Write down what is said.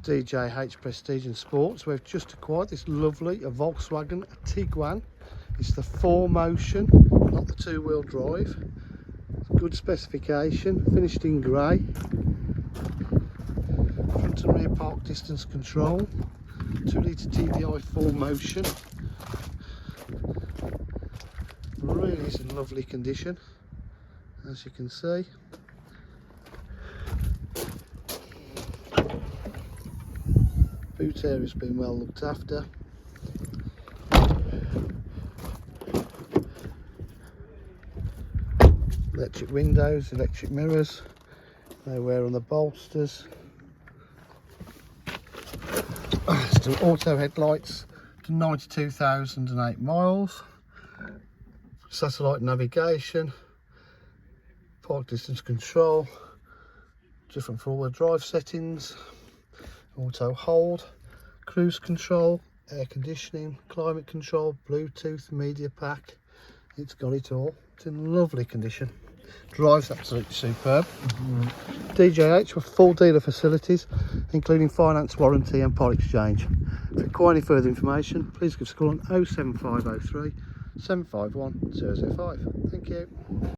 DJH Prestige and Sports. We've just acquired this lovely Volkswagen Tiguan. It's the 4Motion, not the two-wheel drive. Good specification, finished in grey. Front and rear park distance control. 2-litre TDI 4Motion. Really is in lovely condition, as you can see. Boot area's been well looked after. Electric windows, electric mirrors, no wear on the bolsters. Still auto headlights to 92,008 miles. Satellite navigation, park distance control, different four-wheel drive settings, auto hold, cruise control, air conditioning, climate control, Bluetooth, media pack. It's got it all. It's in lovely condition. Drives absolutely superb. DJH with full dealer facilities, including finance, warranty and part exchange. If you require any further information, please give us a call on 07503 751 005. Thank you.